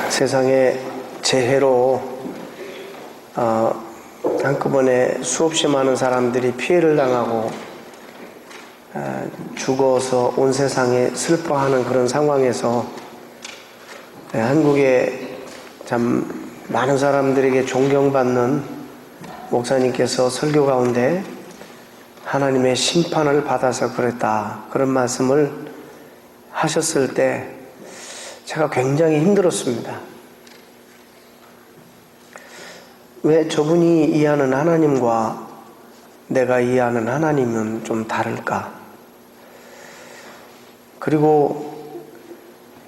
세상에 재해로 한꺼번에 수없이 많은 사람들이 피해를 당하고 죽어서 온 세상에 슬퍼하는 그런 상황에서 한국에 참 많은 사람들에게 존경받는 목사님께서 설교 가운데 하나님의 심판을 받아서 그랬다, 그런 말씀을 하셨을 때 제가 굉장히 힘들었습니다. 왜 저분이 이해하는 하나님과 내가 이해하는 하나님은 좀 다를까? 그리고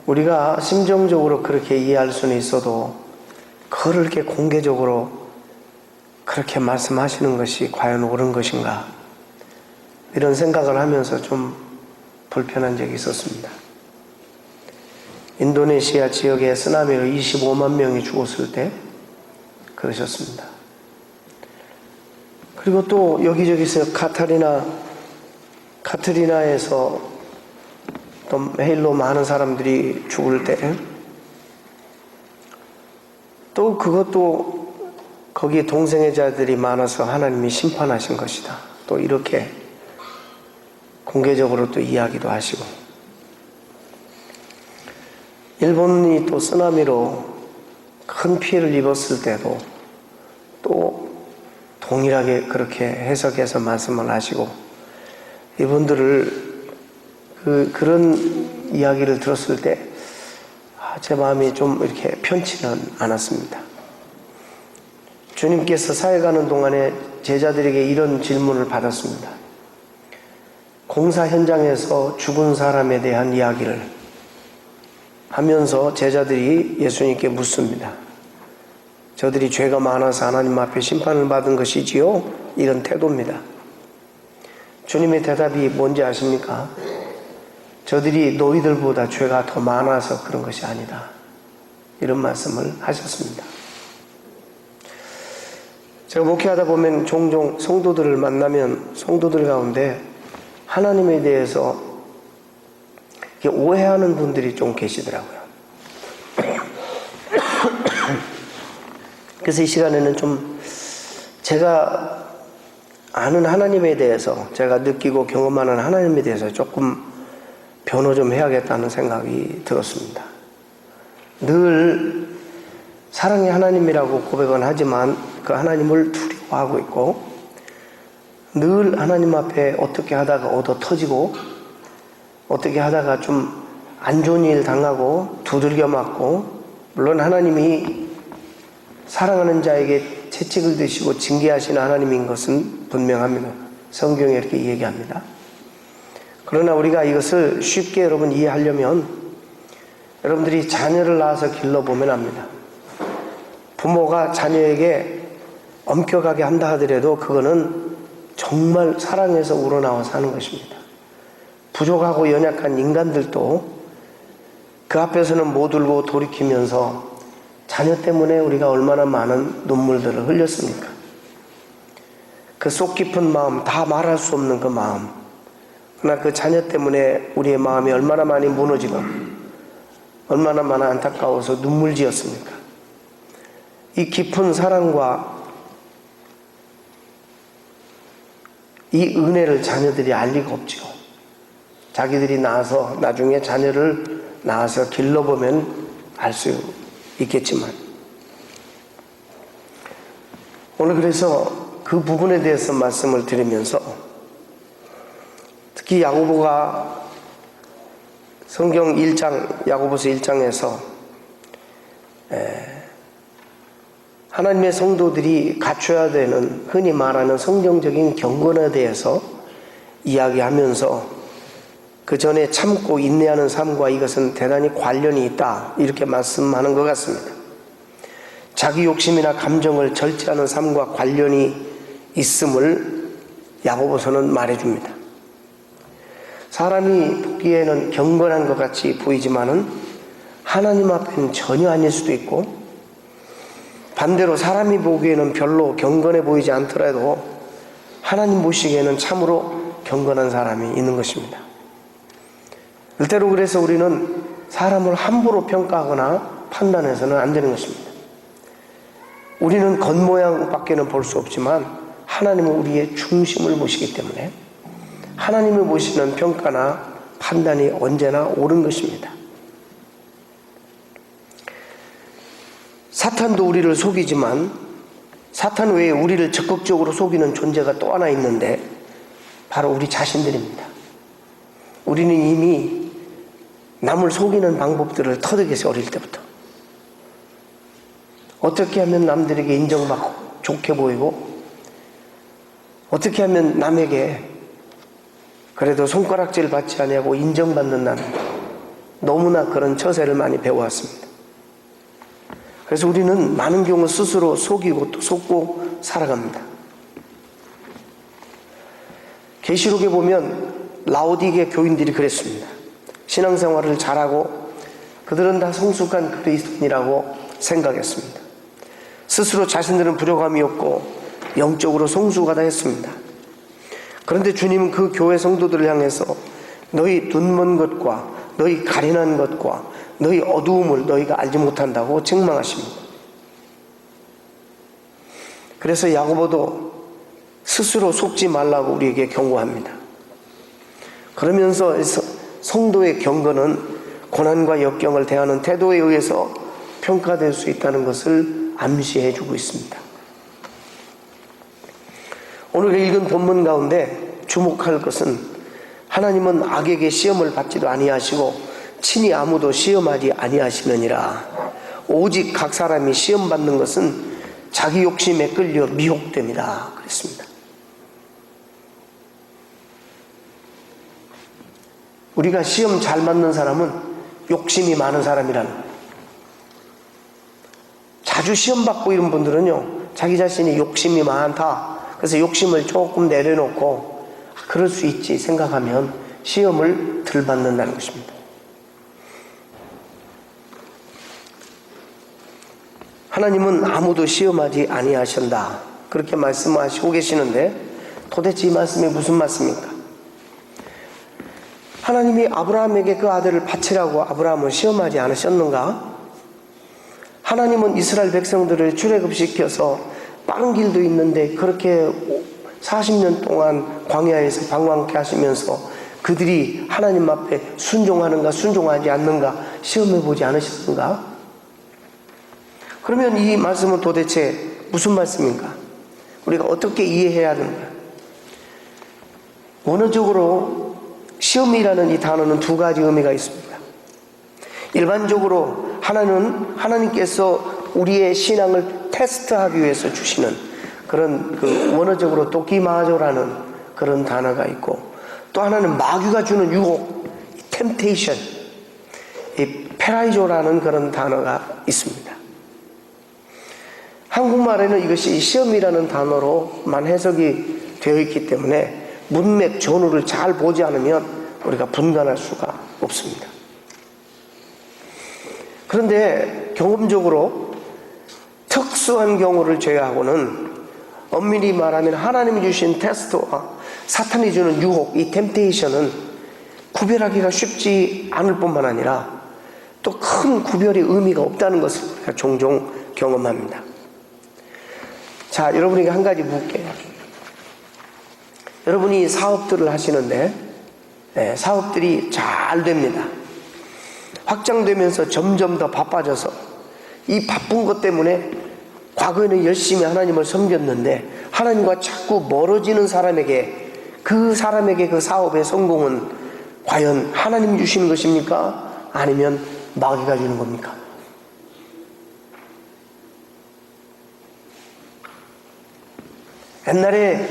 우리가 심정적으로 그렇게 이해할 수는 있어도 그걸 이렇게 공개적으로 그렇게 말씀하시는 것이 과연 옳은 것인가? 이런 생각을 하면서 좀 불편한 적이 있었습니다. 인도네시아 지역에 쓰나미로 25만 명이 죽었을 때 그러셨습니다. 그리고 또 여기저기서 카트리나에서 또 헤일로 많은 사람들이 죽을 때 또 그것도 거기에 동성애자들이 많아서 하나님이 심판하신 것이다, 또 이렇게 공개적으로 또 이야기도 하시고, 일본이 또 쓰나미로 큰 피해를 입었을 때도 또 동일하게 그렇게 해석해서 말씀을 하시고, 이분들을 그런 이야기를 들었을 때 제 마음이 좀 이렇게 편치는 않았습니다. 주님께서 사회 가는 동안에 제자들에게 이런 질문을 받았습니다. 공사 현장에서 죽은 사람에 대한 이야기를 하면서 제자들이 예수님께 묻습니다. 저들이 죄가 많아서 하나님 앞에 심판을 받은 것이지요? 이런 태도입니다. 주님의 대답이 뭔지 아십니까? 저들이 너희들보다 죄가 더 많아서 그런 것이 아니다, 이런 말씀을 하셨습니다. 제가 목회하다 보면 종종 성도들을 만나면 성도들 가운데 하나님에 대해서 오해하는 분들이 좀 계시더라고요. 그래서 이 시간에는 좀 제가 아는 하나님에 대해서, 제가 느끼고 경험하는 하나님에 대해서 조금 변호 좀 해야겠다는 생각이 들었습니다. 늘 사랑의 하나님이라고 고백은 하지만 그 하나님을 두려워하고 있고, 늘 하나님 앞에 어떻게 하다가 얻어 터지고, 어떻게 하다가 좀 안 좋은 일 당하고 두들겨 맞고, 물론 하나님이 사랑하는 자에게 채찍을 드시고 징계하시는 하나님인 것은 분명합니다. 성경에 이렇게 얘기합니다. 그러나 우리가 이것을 쉽게 여러분 이해하려면 여러분들이 자녀를 낳아서 길러보면 합니다. 부모가 자녀에게 엄격하게 한다 하더라도 그거는 정말 사랑해서 우러나와서 하는 것입니다. 부족하고 연약한 인간들도 그 앞에서는 못 울고 돌이키면서 자녀 때문에 우리가 얼마나 많은 눈물들을 흘렸습니까? 그 속 깊은 마음, 다 말할 수 없는 그 마음, 그러나 그 자녀 때문에 우리의 마음이 얼마나 많이 무너지고 얼마나 많이 안타까워서 눈물 지었습니까? 이 깊은 사랑과 이 은혜를 자녀들이 알 리가 없죠. 자기들이 낳아서 나중에 자녀를 낳아서 길러보면 알 수 있겠지만, 오늘 그래서 그 부분에 대해서 말씀을 드리면서, 특히 야고보가 성경 1장, 야고보서 1장에서 하나님의 성도들이 갖춰야 되는 흔히 말하는 성경적인 경건에 대해서 이야기하면서 그 전에 참고 인내하는 삶과 이것은 대단히 관련이 있다, 이렇게 말씀하는 것 같습니다. 자기 욕심이나 감정을 절제하는 삶과 관련이 있음을 야고보서는 말해줍니다. 사람이 보기에는 경건한 것 같이 보이지만은 하나님 앞에는 전혀 아닐 수도 있고, 반대로 사람이 보기에는 별로 경건해 보이지 않더라도 하나님 보시기에는 참으로 경건한 사람이 있는 것입니다. 때로 그래서 우리는 사람을 함부로 평가하거나 판단해서는 안 되는 것입니다. 우리는 겉모양밖에는 볼 수 없지만 하나님은 우리의 중심을 보시기 때문에 하나님이 보시는 평가나 판단이 언제나 옳은 것입니다. 사탄도 우리를 속이지만 사탄 외에 우리를 적극적으로 속이는 존재가 또 하나 있는데 바로 우리 자신들입니다. 우리는 이미 남을 속이는 방법들을 터득해서 어릴 때부터 어떻게 하면 남들에게 인정받고 좋게 보이고 어떻게 하면 남에게 그래도 손가락질 받지 아니하고 인정받는다는 너무나 그런 처세를 많이 배워왔습니다. 그래서 우리는 많은 경우 스스로 속이고 또 속고 살아갑니다. 계시록에 보면 라오디게 교인들이 그랬습니다. 신앙생활을 잘하고 그들은 다 성숙한 그리스도인이라고 생각했습니다. 스스로 자신들은 부족함이 없고 영적으로 성숙하다 했습니다. 그런데 주님은 그 교회 성도들을 향해서 너희 눈먼 것과 너희 가련한 것과 너희 어두움을 너희가 알지 못한다고 책망하십니다. 그래서 야고보도 스스로 속지 말라고 우리에게 경고합니다. 그러면서 성도의 경건은 고난과 역경을 대하는 태도에 의해서 평가될 수 있다는 것을 암시해 주고 있습니다. 오늘 읽은 본문 가운데 주목할 것은 하나님은 악에게 시험을 받지도 아니하시고 친히 아무도 시험하지 아니하시느니라. 오직 각 사람이 시험받는 것은 자기 욕심에 끌려 미혹됩니다. 그랬습니다. 우리가 시험 잘 맞는 사람은 욕심이 많은 사람이라는 거예요. 자주 시험 받고 이런 분들은요, 자기 자신이 욕심이 많다. 그래서 욕심을 조금 내려놓고 그럴 수 있지 생각하면 시험을 덜 받는다는 것입니다. 하나님은 아무도 시험하지 아니하신다. 그렇게 말씀하시고 계시는데 도대체 이 말씀이 무슨 말씀입니까? 하나님이 아브라함에게 그 아들을 바치라고 아브라함을 시험하지 않으셨는가? 하나님은 이스라엘 백성들을 출애굽시켜서 빠른 길도 있는데 그렇게 40년 동안 광야에서 방황케 하시면서 그들이 하나님 앞에 순종하는가 순종하지 않는가 시험해보지 않으셨는가? 그러면 이 말씀은 도대체 무슨 말씀인가? 우리가 어떻게 이해해야 하는가? 원어적으로 시험이라는 이 단어는 두 가지 의미가 있습니다. 일반적으로 하나님께서 우리의 신앙을 테스트하기 위해서 주시는 그런 원어적으로 도키마조라는 그런 단어가 있고, 또 하나는 마귀가 주는 유혹, temptation, 이 페라이조라는 그런 단어가 있습니다. 한국말에는 이것이 시험이라는 단어로만 해석이 되어 있기 때문에 문맥 전후를 잘 보지 않으면 우리가 분간할 수가 없습니다. 그런데 경험적으로 특수한 경우를 제외하고는 엄밀히 말하면 하나님이 주신 테스트와 사탄이 주는 유혹, 이 템테이션은 구별하기가 쉽지 않을 뿐만 아니라 또 큰 구별의 의미가 없다는 것을 우리가 종종 경험합니다. 자, 여러분에게 한 가지 묻게요. 여러분이 사업들을 하시는데 사업들이 잘 됩니다. 확장되면서 점점 더 바빠져서 이 바쁜 것 때문에 과거에는 열심히 하나님을 섬겼는데 하나님과 자꾸 멀어지는 사람에게 그 사업의 성공은 과연 하나님 주시는 것입니까? 아니면 마귀가 주는 겁니까? 옛날에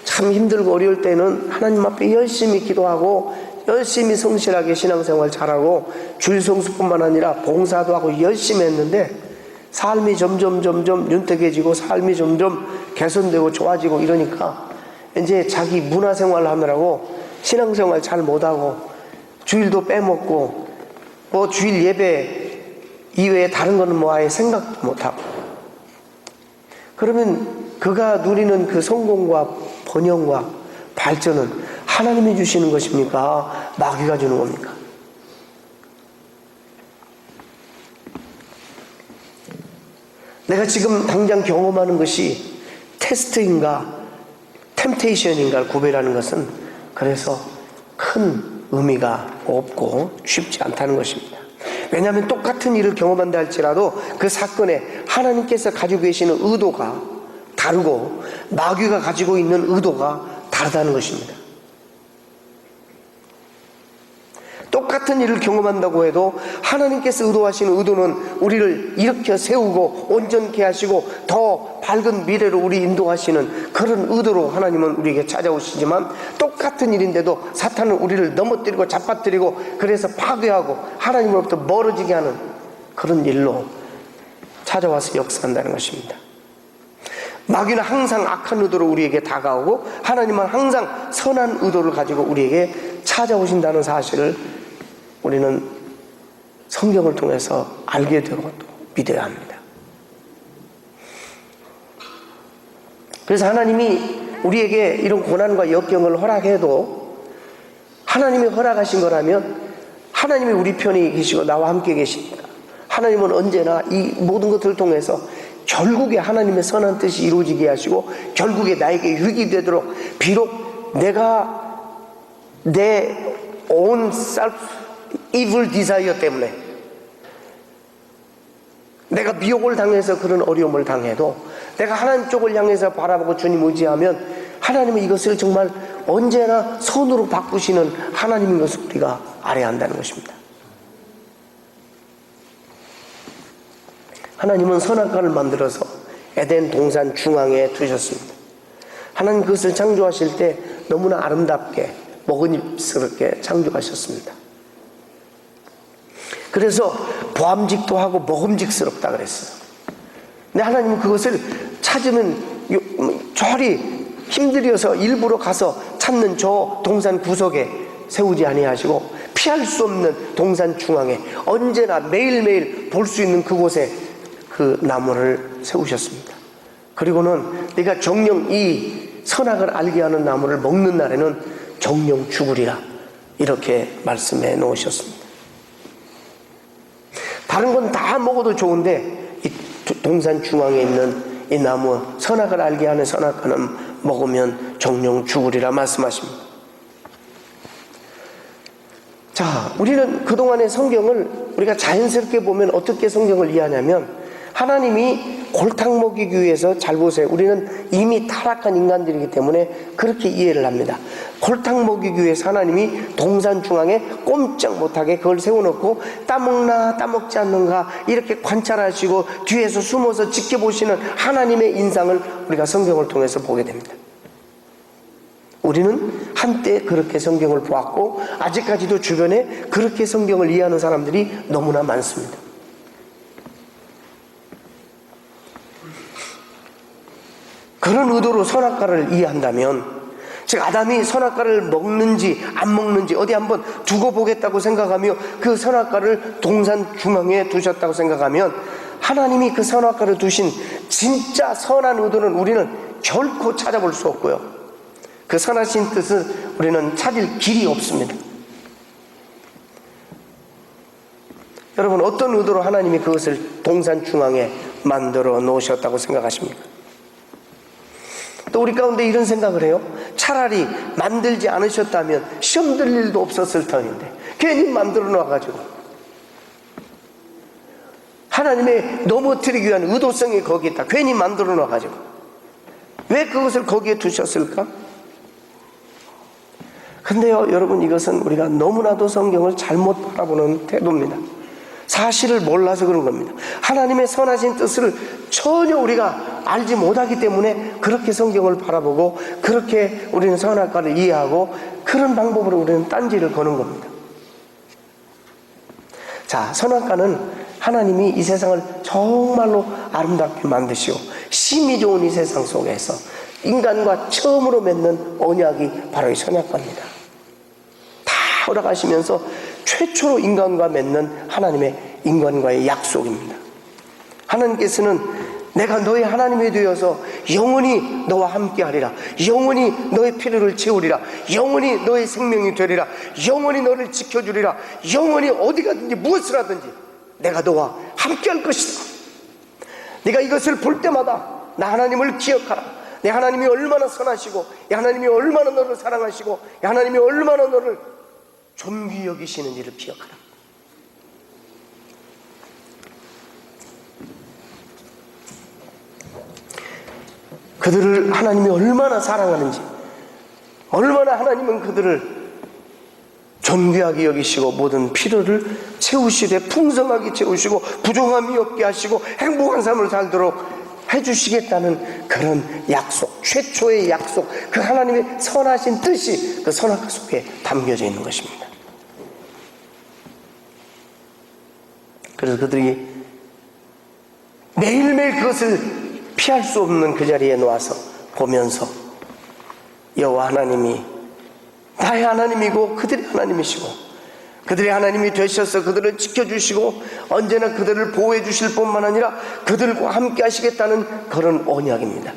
참 힘들고 어려울 때는 하나님 앞에 열심히 기도하고 열심히 성실하게 신앙생활 잘하고 주일 성수뿐만 아니라 봉사도 하고 열심히 했는데 삶이 점점 윤택해지고 삶이 점점 개선되고 좋아지고 이러니까 이제 자기 문화생활 하느라고 신앙생활 잘 못하고 주일도 빼먹고 뭐 주일 예배 이외에 다른 거는 뭐 아예 생각도 못하고, 그러면 그가 누리는 그 성공과 번영과 발전은 하나님이 주시는 것입니까? 마귀가 주는 겁니까? 내가 지금 당장 경험하는 것이 테스트인가 템테이션인가를 구별하는 것은 그래서 큰 의미가 없고 쉽지 않다는 것입니다. 왜냐하면 똑같은 일을 경험한다 할지라도 그 사건에 하나님께서 가지고 계시는 의도가 다르고 마귀가 가지고 있는 의도가 다르다는 것입니다. 똑같은 일을 경험한다고 해도 하나님께서 의도하시는 의도는 우리를 일으켜 세우고 온전케 하시고 더 밝은 미래로 우리 인도하시는 그런 의도로 하나님은 우리에게 찾아오시지만, 똑같은 일인데도 사탄은 우리를 넘어뜨리고 잡아뜨리고 그래서 파괴하고 하나님으로부터 멀어지게 하는 그런 일로 찾아와서 역사한다는 것입니다. 마귀는 항상 악한 의도로 우리에게 다가오고 하나님은 항상 선한 의도를 가지고 우리에게 찾아오신다는 사실을 우리는 성경을 통해서 알게 되고 또 믿어야 합니다. 그래서 하나님이 우리에게 이런 고난과 역경을 허락해도 하나님이 허락하신 거라면 하나님이 우리 편에 계시고 나와 함께 계십니다. 하나님은 언제나 이 모든 것들을 통해서 결국에 하나님의 선한 뜻이 이루어지게 하시고 결국에 나에게 유익이 되도록, 비록 내가 내 own self evil desire 때문에 내가 미혹을 당해서 그런 어려움을 당해도 내가 하나님 쪽을 향해서 바라보고 주님 의지하면 하나님은 이것을 정말 언제나 선으로 바꾸시는 하나님인 것을 우리가 알아야 한다는 것입니다. 하나님은 선악과를 만들어서 에덴 동산 중앙에 두셨습니다. 하나님 그것을 창조하실 때 너무나 아름답게 먹음직스럽게 창조하셨습니다. 그래서 보암직도 하고 먹음직스럽다 그랬어요. 근데 하나님은 그것을 찾으면 저리 힘들여서 일부러 가서 찾는 저 동산 구석에 세우지 아니하시고 피할 수 없는 동산 중앙에 언제나 매일매일 볼 수 있는 그곳에 그 나무를 세우셨습니다. 그리고는 네가 정녕 이 선악을 알게 하는 나무를 먹는 날에는 정녕 죽으리라, 이렇게 말씀해 놓으셨습니다. 다른 건 다 먹어도 좋은데 이 동산 중앙에 있는 이 나무, 선악을 알게 하는 선악과는 먹으면 정녕 죽으리라 말씀하십니다. 자, 우리는 그동안의 성경을 우리가 자연스럽게 보면 어떻게 성경을 이해하냐면, 하나님이 골탕 먹이기 위해서, 잘 보세요, 우리는 이미 타락한 인간들이기 때문에 그렇게 이해를 합니다. 골탕 먹이기 위해서 하나님이 동산 중앙에 꼼짝 못하게 그걸 세워놓고 따먹나 따먹지 않는가 이렇게 관찰하시고 뒤에서 숨어서 지켜보시는 하나님의 인상을 우리가 성경을 통해서 보게 됩니다. 우리는 한때 그렇게 성경을 보았고 아직까지도 주변에 그렇게 성경을 이해하는 사람들이 너무나 많습니다. 그런 의도로 선악과를 이해한다면, 즉 아담이 선악과를 먹는지 안 먹는지 어디 한번 두고 보겠다고 생각하며 그 선악과를 동산 중앙에 두셨다고 생각하면, 하나님이 그 선악과를 두신 진짜 선한 의도는 우리는 결코 찾아볼 수 없고요, 그 선하신 뜻을 우리는 찾을 길이 없습니다. 여러분, 어떤 의도로 하나님이 그것을 동산 중앙에 만들어 놓으셨다고 생각하십니까? 또 우리 가운데 이런 생각을 해요. 차라리 만들지 않으셨다면 시험 들 일도 없었을 터인데 괜히 만들어 놔가지고 하나님의 넘어뜨리기 위한 의도성이 거기에 있다. 괜히 만들어 놔가지고 왜 그것을 거기에 두셨을까? 근데요, 여러분, 이것은 우리가 너무나도 성경을 잘못 바라보는 태도입니다. 사실을 몰라서 그런 겁니다. 하나님의 선하신 뜻을 전혀 우리가 알지 못하기 때문에 그렇게 성경을 바라보고 그렇게 우리는 선악과를 이해하고 그런 방법으로 우리는 딴지를 거는 겁니다. 자, 선악과는 하나님이 이 세상을 정말로 아름답게 만드시고 심히 좋은 이 세상 속에서 인간과 처음으로 맺는 언약이 바로 이 선악과입니다. 다 허락하시면서 최초로 인간과 맺는 하나님의 인간과의 약속입니다. 하나님께서는 내가 너의 하나님이 되어서 영원히 너와 함께하리라, 영원히 너의 필요를 채우리라, 영원히 너의 생명이 되리라, 영원히 너를 지켜주리라, 영원히 어디 가든지 무엇을 하든지 내가 너와 함께할 것이다. 네가 이것을 볼 때마다 나 하나님을 기억하라. 내 하나님이 얼마나 선하시고, 내 하나님이 얼마나 너를 사랑하시고, 내 하나님이 얼마나 너를 존귀 여기시는지를 기억하라. 그들을 하나님이 얼마나 사랑하는지, 얼마나 하나님은 그들을 존귀하게 여기시고 모든 필요를 채우시되 풍성하게 채우시고 부족함이 없게 하시고 행복한 삶을 살도록 해주시겠다는 그런 약속, 최초의 약속, 그 하나님의 선하신 뜻이 그 선악 속에 담겨져 있는 것입니다. 그래서 그들이 매일매일 그것을 피할 수 없는 그 자리에 놓아서 보면서 여호와 하나님이 나의 하나님이고 그들의 하나님이시고, 그들의 하나님이 되셔서 그들을 지켜주시고 언제나 그들을 보호해 주실 뿐만 아니라 그들과 함께 하시겠다는 그런 언약입니다.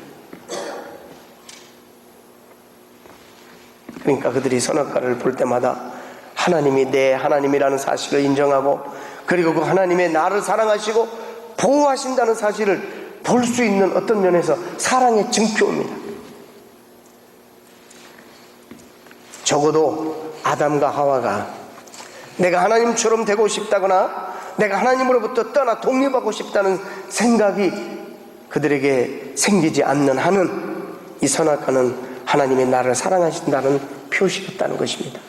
그러니까 그들이 선악과를 볼 때마다 하나님이 내 하나님이라는 사실을 인정하고, 그리고 그 하나님의 나를 사랑하시고 보호하신다는 사실을 볼 수 있는 어떤 면에서 사랑의 증표입니다. 적어도 아담과 하와가 내가 하나님처럼 되고 싶다거나 내가 하나님으로부터 떠나 독립하고 싶다는 생각이 그들에게 생기지 않는 한은 이 선악과는 하나님이 나를 사랑하신다는 표시였다는 것입니다.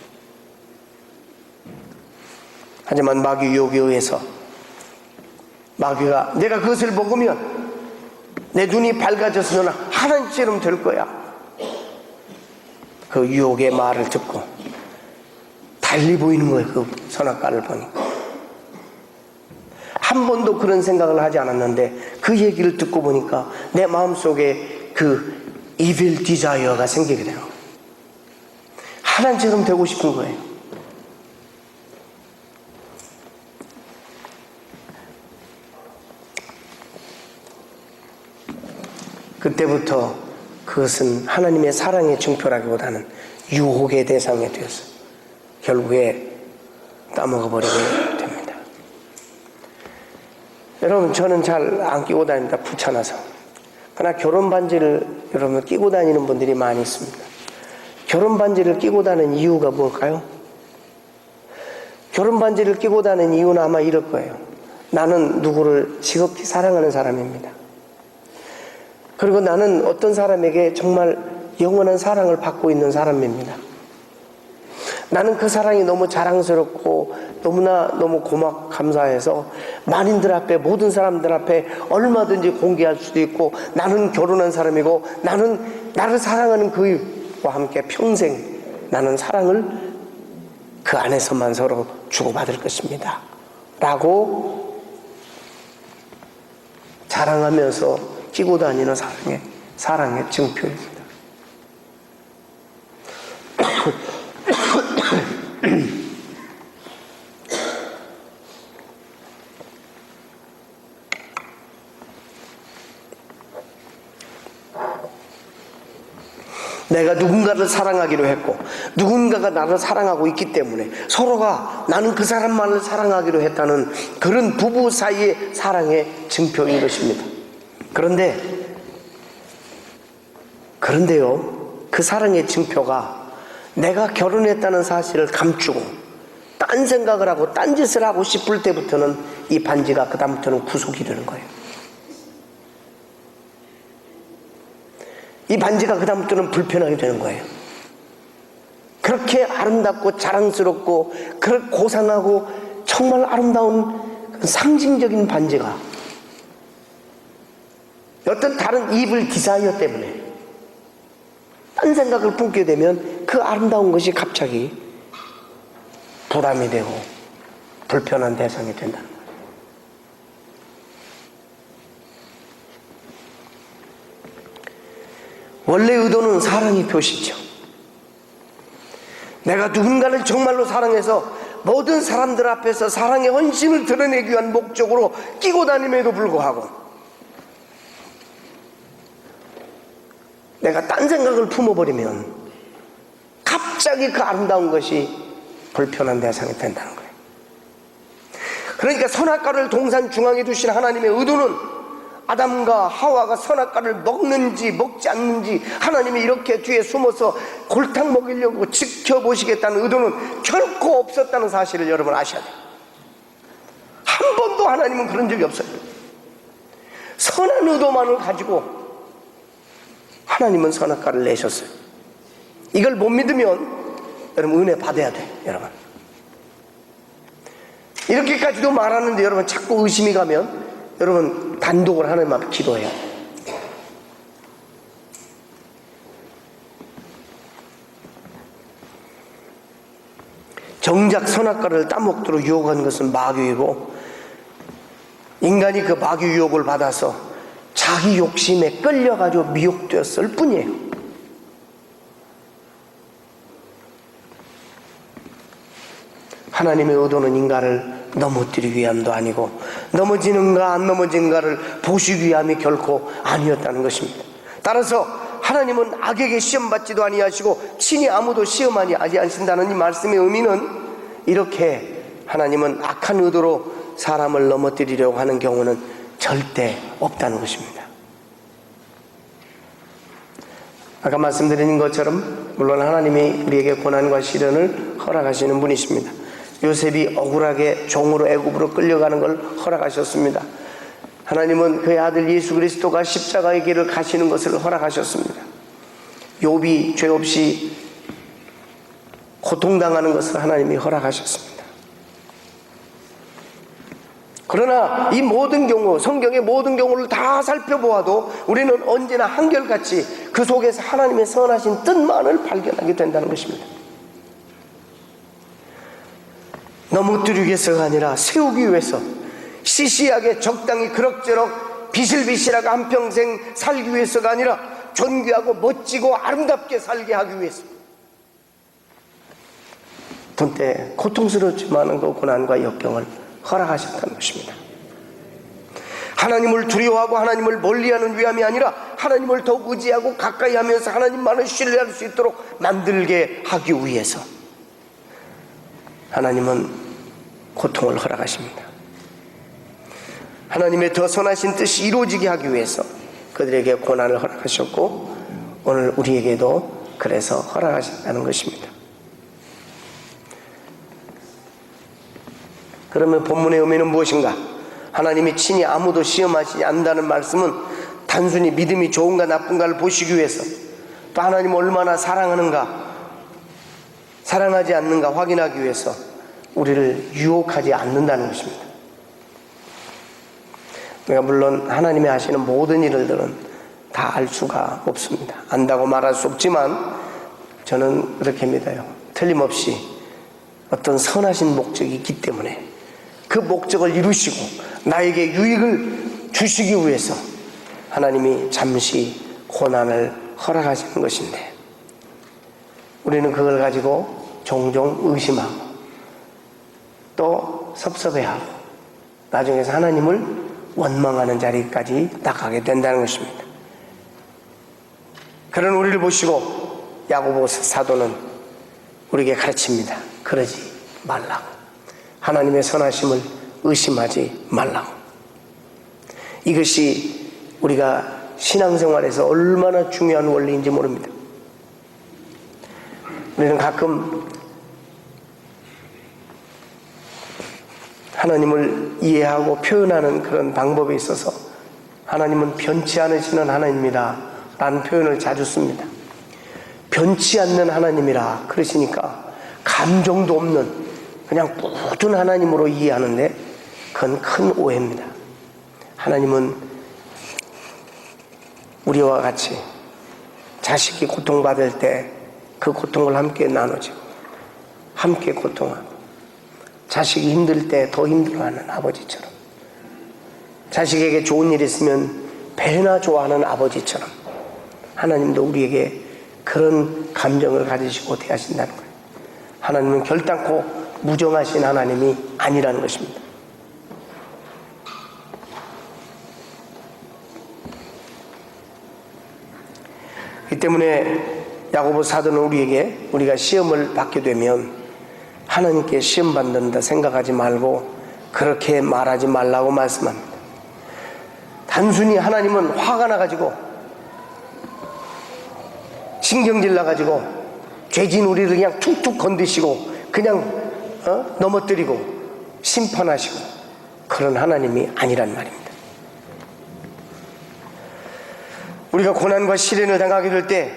하지만 마귀 유혹에 의해서 마귀가 내가 그것을 먹으면 내 눈이 밝아져서 너는 하나님처럼 될 거야, 그 유혹의 말을 듣고 달리 보이는 거예요. 그 선악과를 보니 한 번도 그런 생각을 하지 않았는데 그 얘기를 듣고 보니까 내 마음속에 그 evil desire가 생기게 돼요. 하나님처럼 되고 싶은 거예요. 그때부터 그것은 하나님의 사랑의 증표라기보다는 유혹의 대상이 되어서 결국에 따먹어버리게 됩니다. 여러분, 저는 잘 안 끼고 다닙니다. 귀찮아서. 그러나 결혼 반지를 여러분 끼고 다니는 분들이 많이 있습니다. 결혼 반지를 끼고 다니는 이유가 뭘까요? 결혼 반지를 끼고 다니는 이유는 아마 이럴 거예요. 나는 누구를 지극히 사랑하는 사람입니다. 그리고 나는 어떤 사람에게 정말 영원한 사랑을 받고 있는 사람입니다. 나는 그 사랑이 너무 자랑스럽고 너무 고맙고 감사해서 만인들 앞에, 모든 사람들 앞에 얼마든지 공개할 수도 있고, 나는 결혼한 사람이고 나는 나를 사랑하는 그와 함께 평생 나는 사랑을 그 안에서만 서로 주고받을 것입니다 라고 자랑하면서 끼고 다니는 사랑의 증표입니다. 내가 누군가를 사랑하기로 했고 누군가가 나를 사랑하고 있기 때문에 서로가 나는 그 사람만을 사랑하기로 했다는 그런 부부 사이의 사랑의 증표인 것입니다. 그런데요, 그 사랑의 증표가 내가 결혼했다는 사실을 감추고 딴 생각을 하고 딴 짓을 하고 싶을 때부터는 이 반지가 그다음부터는 구속이 되는 거예요. 이 반지가 그다음부터는 불편하게 되는 거예요. 그렇게 아름답고 자랑스럽고 그렇게 고상하고 정말 아름다운 상징적인 반지가 어떤 다른 evil desire 때문에 딴 생각을 품게 되면 그 아름다운 것이 갑자기 부담이 되고 불편한 대상이 된다는 거예요. 원래 의도는 사랑의 표시죠. 내가 누군가를 정말로 사랑해서 모든 사람들 앞에서 사랑의 헌신을 드러내기 위한 목적으로 끼고 다님에도 불구하고 내가 딴 생각을 품어버리면 갑자기 그 아름다운 것이 불편한 대상이 된다는 거예요. 그러니까 선악과를 동산 중앙에 두신 하나님의 의도는 아담과 하와가 선악과를 먹는지 먹지 않는지 하나님이 이렇게 뒤에 숨어서 골탕 먹이려고 지켜보시겠다는 의도는 결코 없었다는 사실을 여러분 아셔야 돼요. 한 번도 하나님은 그런 적이 없어요. 선한 의도만을 가지고 하나님은 선악과를 내셨어요. 이걸 못 믿으면 여러분 은혜 받아야 돼요. 여러분 이렇게까지도 말하는데 여러분 자꾸 의심이 가면 여러분 단독으로 하나님 앞에 기도해요. 정작 선악과를 따먹도록 유혹한 것은 마귀이고 인간이 그 마귀 유혹을 받아서 자기 욕심에 끌려가지고 미혹되었을 뿐이에요. 하나님의 의도는 인간을 넘어뜨리기 위함도 아니고 넘어지는가 안 넘어지는가를 보시기 위함이 결코 아니었다는 것입니다. 따라서 하나님은 악에게 시험받지도 아니하시고 친히 아무도 시험하지 아니하신다는 이 말씀의 의미는 이렇게 하나님은 악한 의도로 사람을 넘어뜨리려고 하는 경우는 절대 없다는 것입니다. 아까 말씀드린 것처럼 물론 하나님이 우리에게 고난과 시련을 허락하시는 분이십니다. 요셉이 억울하게 종으로 애굽으로 끌려가는 걸 허락하셨습니다. 하나님은 그의 아들 예수 그리스도가 십자가의 길을 가시는 것을 허락하셨습니다. 욥이 죄 없이 고통당하는 것을 하나님이 허락하셨습니다. 그러나 이 모든 경우, 성경의 모든 경우를 다 살펴보아도 우리는 언제나 한결같이 그 속에서 하나님의 선하신 뜻만을 발견하게 된다는 것입니다. 넘어뜨리기 위해서가 아니라 세우기 위해서, 시시하게 적당히 그럭저럭 비실비실하게 한평생 살기 위해서가 아니라 존귀하고 멋지고 아름답게 살게 하기 위해서, 본때 고통스럽지만 그 고난과 역경을 허락하셨다는 것입니다. 하나님을 두려워하고 하나님을 멀리하는 위함이 아니라 하나님을 더욱 의지하고 가까이 하면서 하나님만을 신뢰할 수 있도록 만들게 하기 위해서 하나님은 고통을 허락하십니다. 하나님의 더 선하신 뜻이 이루어지게 하기 위해서 그들에게 고난을 허락하셨고 오늘 우리에게도 그래서 허락하신다는 것입니다. 그러면 본문의 의미는 무엇인가? 하나님이 친히 아무도 시험하시지 않는다는 말씀은 단순히 믿음이 좋은가 나쁜가를 보시기 위해서, 또 하나님을 얼마나 사랑하는가 사랑하지 않는가 확인하기 위해서 우리를 유혹하지 않는다는 것입니다. 우리가 물론 하나님이 하시는 모든 일들은 다 알 수가 없습니다. 안다고 말할 수 없지만 저는 그렇게 믿어요. 틀림없이 어떤 선하신 목적이 있기 때문에 그 목적을 이루시고 나에게 유익을 주시기 위해서 하나님이 잠시 고난을 허락하시는 것인데, 우리는 그걸 가지고 종종 의심하고 또 섭섭해하고 나중에서 하나님을 원망하는 자리까지 나가게 된다는 것입니다. 그런 우리를 보시고 야고보 사도는 우리에게 가르칩니다. 그러지 말라고. 하나님의 선하심을 의심하지 말라고. 이것이 우리가 신앙생활에서 얼마나 중요한 원리인지 모릅니다. 우리는 가끔 하나님을 이해하고 표현하는 그런 방법에 있어서 하나님은 변치 않으시는 하나님이라 라는 표현을 자주 씁니다. 변치 않는 하나님이라 그러시니까 감정도 없는 그냥 모든 하나님으로 이해하는데 그건 큰 오해입니다. 하나님은 우리와 같이 자식이 고통받을 때 그 고통을 함께 나누지고 함께 고통하고, 자식이 힘들 때 더 힘들어하는 아버지처럼, 자식에게 좋은 일 있으면 배나 좋아하는 아버지처럼 하나님도 우리에게 그런 감정을 가지시고 대하신다는 거예요. 하나님은 결단코 무정하신 하나님이 아니라는 것입니다. 이 때문에 야고보 사도는 우리에게 우리가 시험을 받게 되면 하나님께 시험 받는다 생각하지 말고 그렇게 말하지 말라고 말씀합니다. 단순히 하나님은 화가 나가지고 신경질 나가지고 죄진 우리를 그냥 툭툭 건드시고 그냥 넘어뜨리고 심판하시고 그런 하나님이 아니란 말입니다. 우리가 고난과 시련을 당하게 될 때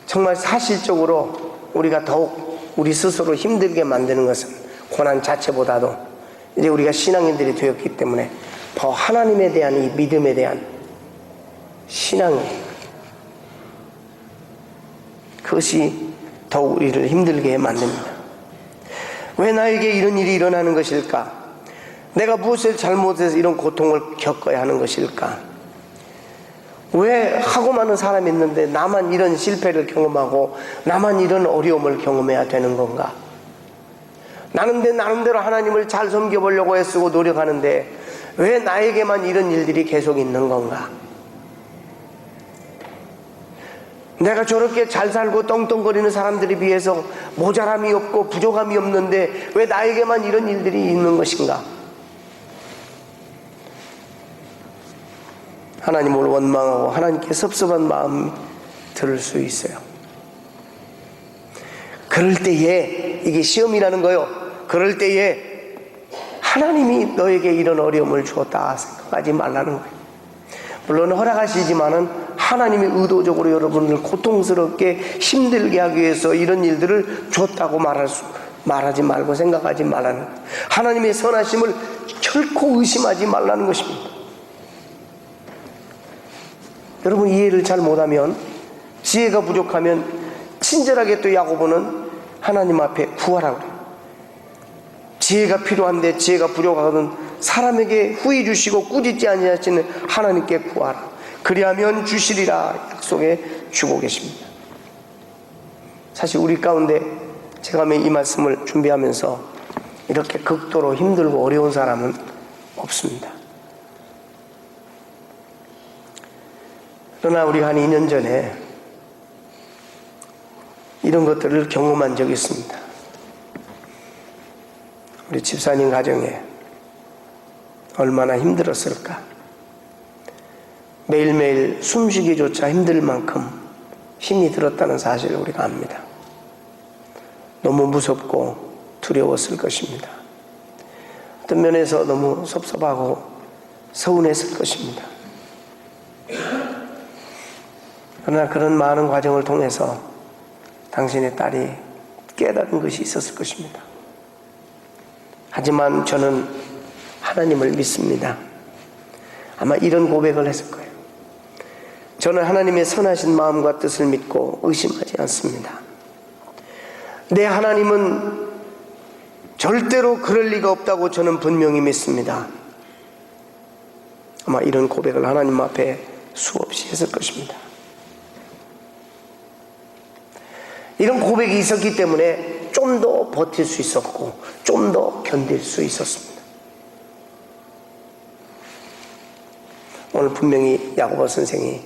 정말 사실적으로 우리가 더욱 우리 스스로 힘들게 만드는 것은 고난 자체보다도 이제 우리가 신앙인들이 되었기 때문에 더 하나님에 대한 이 믿음에 대한 신앙이 그것이 더욱 우리를 힘들게 만듭니다. 왜 나에게 이런 일이 일어나는 것일까? 내가 무엇을 잘못해서 이런 고통을 겪어야 하는 것일까? 왜 하고 많은 사람이 있는데 나만 이런 실패를 경험하고 나만 이런 어려움을 경험해야 되는 건가? 나는 내 나름대로 하나님을 잘 섬겨보려고 애쓰고 노력하는데 왜 나에게만 이런 일들이 계속 있는 건가? 내가 저렇게 잘 살고 떵떵거리는 사람들에 비해서 모자람이 없고 부족함이 없는데 왜 나에게만 이런 일들이 있는 것인가? 하나님을 원망하고 하나님께 섭섭한 마음이 들을 수 있어요. 그럴 때에 이게 시험이라는 거요. 그럴 때에 하나님이 너에게 이런 어려움을 주었다 생각하지 말라는 거예요. 물론 허락하시지만은 하나님이 의도적으로 여러분을 고통스럽게 힘들게 하기 위해서 이런 일들을 줬다고 말하지 말고 생각하지 말라는 거예요. 하나님의 선하심을 결코 의심하지 말라는 것입니다. 여러분 이해를 잘 못하면 지혜가 부족하면 친절하게 또 야고보는 하나님 앞에 구하라고 그래요. 지혜가 필요한데 지혜가 부족하거든 사람에게 후히 주시고 꾸짖지 아니하시는 하나님께 구하라. 그리하면 주시리라 약속해 주고 계십니다. 사실 우리 가운데 제가 이 말씀을 준비하면서 이렇게 극도로 힘들고 어려운 사람은 없습니다. 그러나 우리가 한 2년 전에 이런 것들을 경험한 적이 있습니다. 우리 집사님 가정에 얼마나 힘들었을까. 매일매일 숨쉬기조차 힘들 만큼 힘이 들었다는 사실을 우리가 압니다. 너무 무섭고 두려웠을 것입니다. 어떤 면에서 너무 섭섭하고 서운했을 것입니다. 그러나 그런 많은 과정을 통해서 당신의 딸이 깨달은 것이 있었을 것입니다. 하지만 저는 하나님을 믿습니다. 아마 이런 고백을 했을 거예요. 저는 하나님의 선하신 마음과 뜻을 믿고 의심하지 않습니다. 내 하나님은 절대로 그럴 리가 없다고 저는 분명히 믿습니다. 아마 이런 고백을 하나님 앞에 수없이 했을 것입니다. 이런 고백이 있었기 때문에 좀 더 버틸 수 있었고 좀 더 견딜 수 있었습니다. 오늘 분명히 야고보 선생이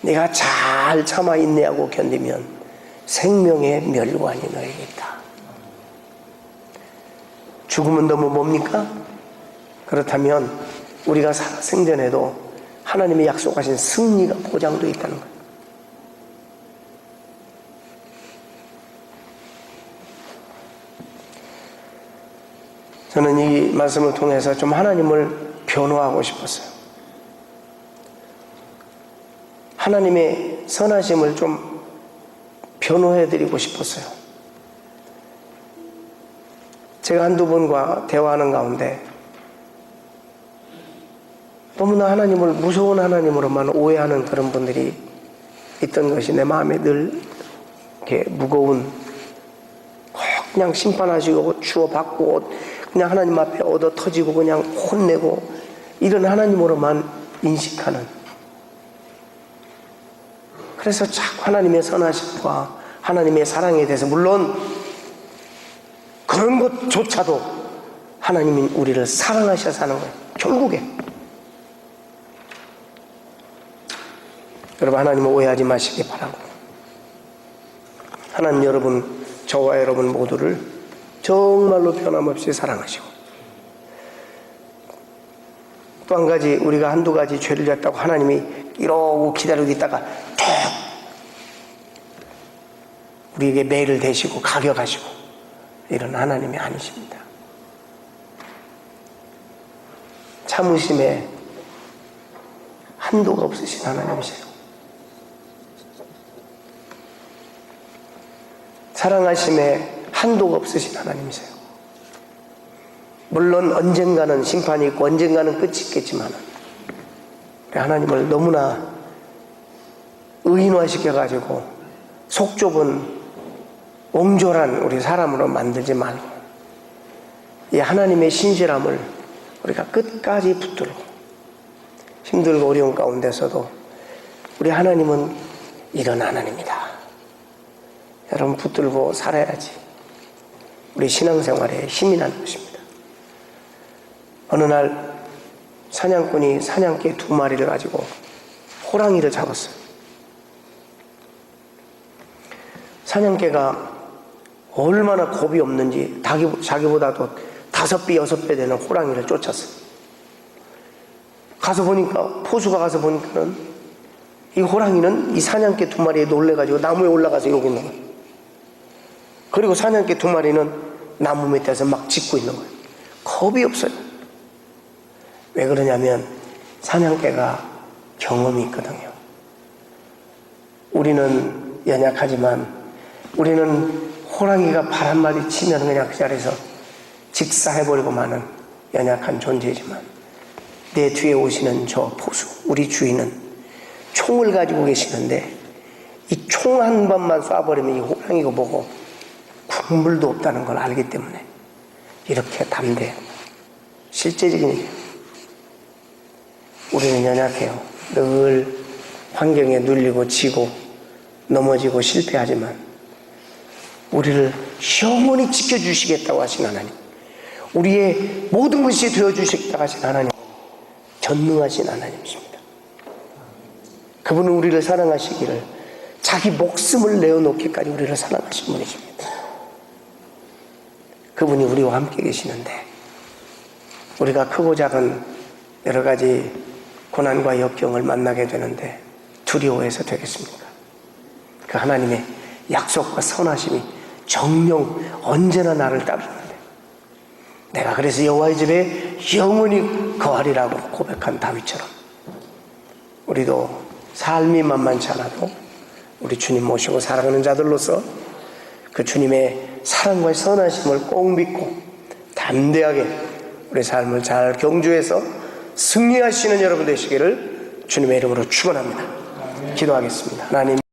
네가 잘 참아 인내하고 견디면 생명의 멸관이 너에게 있다. 죽음은 너무 뭡니까? 그렇다면 우리가 생전에도 하나님이 약속하신 승리가 보장되어 있다는 거예요. 저는 이 말씀을 통해서 좀 하나님을 변호하고 싶었어요. 하나님의 선하심을 좀 변호해드리고 싶었어요. 제가 한두 번과 대화하는 가운데 너무나 하나님을 무서운 하나님으로만 오해하는 그런 분들이 있던 것이 내 마음에 늘 이렇게 무거운, 그냥 심판하시고 주어받고 그냥 하나님 앞에 얻어 터지고 그냥 혼내고 이런 하나님으로만 인식하는, 그래서 자꾸 하나님의 선하심과 하나님의 사랑에 대해서, 물론 그런 것조차도 하나님이 우리를 사랑하셔서 하는 거예요. 결국에 여러분, 하나님을 오해하지 마시기 바라고, 하나님 여러분, 저와 여러분 모두를 정말로 변함없이 사랑하시고 또 한 가지, 우리가 한두 가지 죄를 졌다고 하나님이 이러고 기다리고 있다가 툭 우리에게 매를 대시고 가격하시고 이런 하나님이 아니십니다. 참으심에 한도가 없으신 하나님이세요. 사랑하심에 한도가 없으신 하나님이세요. 물론 언젠가는 심판이 있고 언젠가는 끝이 있겠지만 하나님을 너무나 의인화시켜가지고 속 좁은 옹졸한 우리 사람으로 만들지 말고 이 하나님의 신실함을 우리가 끝까지 붙들고 힘들고 어려운 가운데서도 우리 하나님은 이런 하나님이다. 여러분 붙들고 살아야지 우리 신앙생활에 힘이 나는 것입니다. 어느 날 사냥꾼이 사냥개 2마리를 가지고 호랑이를 잡았어요. 사냥개가 얼마나 겁이 없는지 자기보다도 5배, 6배 되는 호랑이를 쫓았어요. 가서 보니까, 포수가 가서 보니까는 이 호랑이는 이 사냥개 2마리에 놀래가지고 나무에 올라가서 이러고 있는 거예요. 그리고 사냥개 2마리는 나무 밑에서 막 짖고 있는 거예요. 겁이 없어요. 왜 그러냐면 사냥개가 경험이 있거든요. 우리는 연약하지만 우리는 호랑이가 발 한마디 치면 그냥 그 자리에서 직사해버리고 마는 연약한 존재지만 내 뒤에 오시는 저 포수, 우리 주인은 총을 가지고 계시는데 이 총 한 번만 쏴버리면 이 호랑이가 보고 국물도 없다는 걸 알기 때문에 이렇게 담대해요. 실제적인 얘기예요. 우리는 연약해요. 늘 환경에 눌리고 지고 넘어지고 실패하지만 우리를 영원히 지켜주시겠다고 하신 하나님, 우리의 모든 것이 되어주시겠다고 하신 하나님, 전능하신 하나님이십니다. 그분은 우리를 사랑하시기를 자기 목숨을 내어놓기까지 우리를 사랑하신 분이십니다. 그분이 우리와 함께 계시는데 우리가 크고 작은 여러 가지 고난과 역경을 만나게 되는데 두려워해서 되겠습니까? 그 하나님의 약속과 선하심이 정녕 언제나 나를 따르는데 내가 그래서 여호와의 집에 영원히 거하리라고 고백한 다윗처럼 우리도 삶이 만만치 않아도 우리 주님 모시고 살아가는 자들로서 그 주님의 사랑과 선하심을 꼭 믿고 담대하게 우리 삶을 잘 경주해서 승리하시는 여러분 되시기를 주님의 이름으로 축원합니다. 기도하겠습니다. 하나님